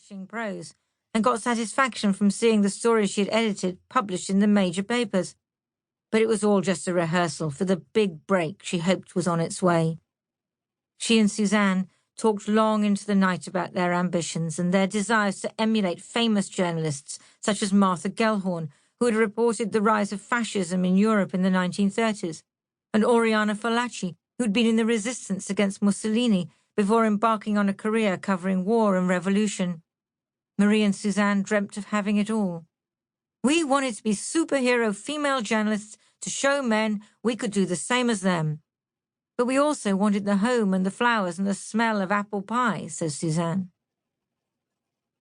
ravishing prose and got satisfaction from seeing the stories she had edited published in the major papers. But it was all just a rehearsal for the big break she hoped was on its way. She and Suzanne talked long into the night about their ambitions and their desires to emulate famous journalists such as Martha Gellhorn, who had reported the rise of fascism in Europe in the 1930s, and Oriana Fallaci, who had been in the resistance against Mussolini before embarking on a career covering war and revolution. Marie and Suzanne dreamt of having it all. We wanted to be superhero female journalists to show men we could do the same as them. But we also wanted the home and the flowers and the smell of apple pie, says Suzanne.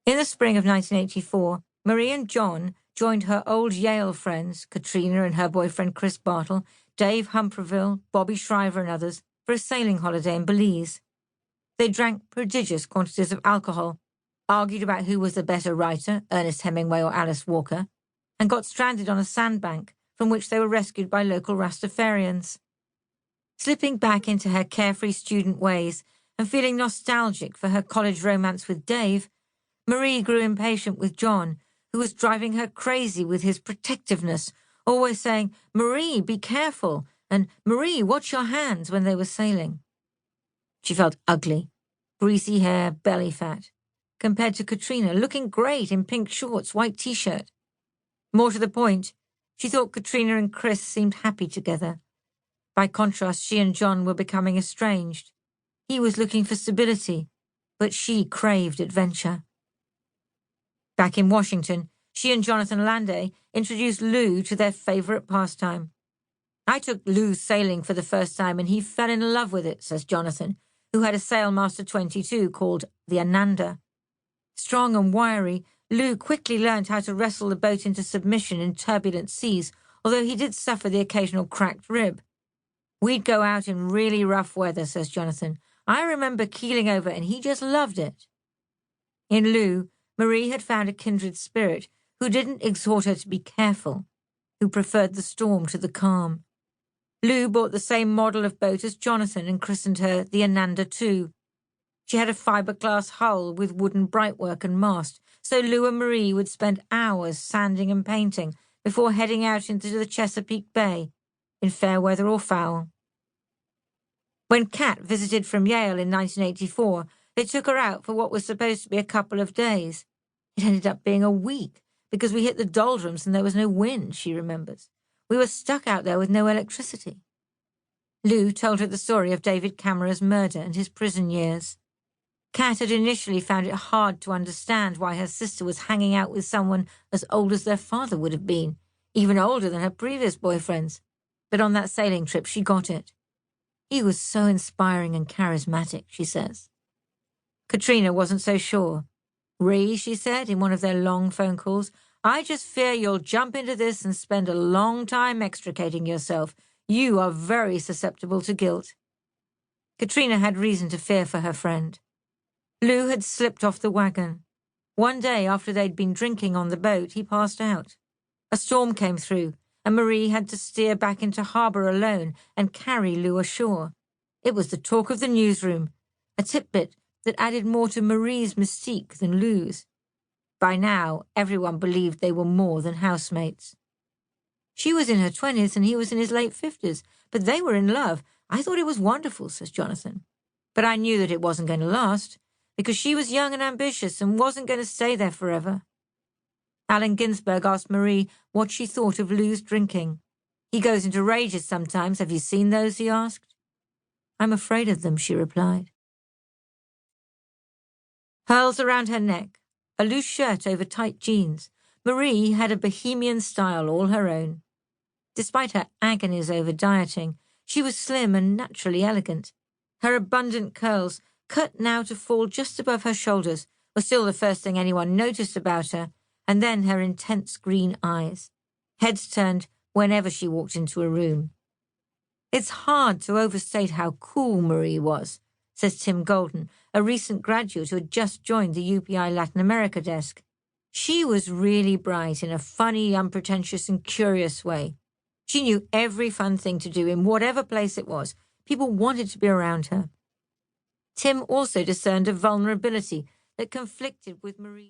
In the spring of 1984, Marie and John joined her old Yale friends, Katrina and her boyfriend Chris Bartle, Dave Humperville, Bobby Shriver and others, for a sailing holiday in Belize. They drank prodigious quantities of alcohol, argued about who was the better writer, Ernest Hemingway or Alice Walker, and got stranded on a sandbank from which they were rescued by local Rastafarians. Slipping back into her carefree student ways and feeling nostalgic for her college romance with Dave, Marie grew impatient with John, who was driving her crazy with his protectiveness, always saying, "Marie, be careful," and "Marie, watch your hands," when they were sailing. She felt ugly, greasy hair, belly fat, compared to Katrina, looking great in pink shorts, white t-shirt. More to the point, she thought Katrina and Chris seemed happy together. By contrast, she and John were becoming estranged. He was looking for stability, but she craved adventure. Back in Washington, she and Jonathan Landay introduced Lou to their favorite pastime. "I took Lou sailing for the first time and he fell in love with it," says Jonathan, who had a Sailmaster 22 called the Ananda. Strong and wiry, Lou quickly learned how to wrestle the boat into submission in turbulent seas, although he did suffer the occasional cracked rib. "We'd go out in really rough weather," says Jonathan. "I remember keeling over and he just loved it." In Lou, Marie had found a kindred spirit who didn't exhort her to be careful, who preferred the storm to the calm. Lou bought the same model of boat as Jonathan and christened her the Ananda II. She had a fiberglass hull with wooden brightwork and mast, so Lou and Marie would spend hours sanding and painting before heading out into the Chesapeake Bay, in fair weather or foul. When Kat visited from Yale in 1984, they took her out for what was supposed to be a couple of days. It ended up being a week because we hit the doldrums and there was no wind, she remembers. We were stuck out there with no electricity. Lou told her the story of David Camera's murder and his prison years. Kat had initially found it hard to understand why her sister was hanging out with someone as old as their father would have been, even older than her previous boyfriends. But on that sailing trip, she got it. He was so inspiring and charismatic, she says. Katrina wasn't so sure. "Ree," she said in one of their long phone calls, "I just fear you'll jump into this and spend a long time extricating yourself. You are very susceptible to guilt." Katrina had reason to fear for her friend. Lou had slipped off the wagon. One day after they'd been drinking on the boat, he passed out. A storm came through, and Marie had to steer back into harbour alone and carry Lou ashore. It was the talk of the newsroom, a tidbit that added more to Marie's mystique than Lou's. By now, everyone believed they were more than housemates. She was in her 20s and he was in his late 50s, but they were in love. "I thought it was wonderful," says Jonathan. "But I knew that it wasn't going to last, because she was young and ambitious and wasn't going to stay there forever." Allen Ginsberg asked Marie what she thought of Lou's drinking. "He goes into rages sometimes. Have you seen those?" he asked. "I'm afraid of them," she replied. Pearls around her neck, a loose shirt over tight jeans, Marie had a bohemian style all her own. Despite her agonies over dieting, she was slim and naturally elegant. Her abundant curls, cut now to fall just above her shoulders, were still the first thing anyone noticed about her, and then her intense green eyes, heads turned whenever she walked into a room. "It's hard to overstate how cool Marie was," says Tim Golden, a recent graduate who had just joined the UPI Latin America desk. "She was really bright in a funny, unpretentious and curious way. She knew every fun thing to do in whatever place it was. People wanted to be around her." Tim also discerned a vulnerability that conflicted with Marie.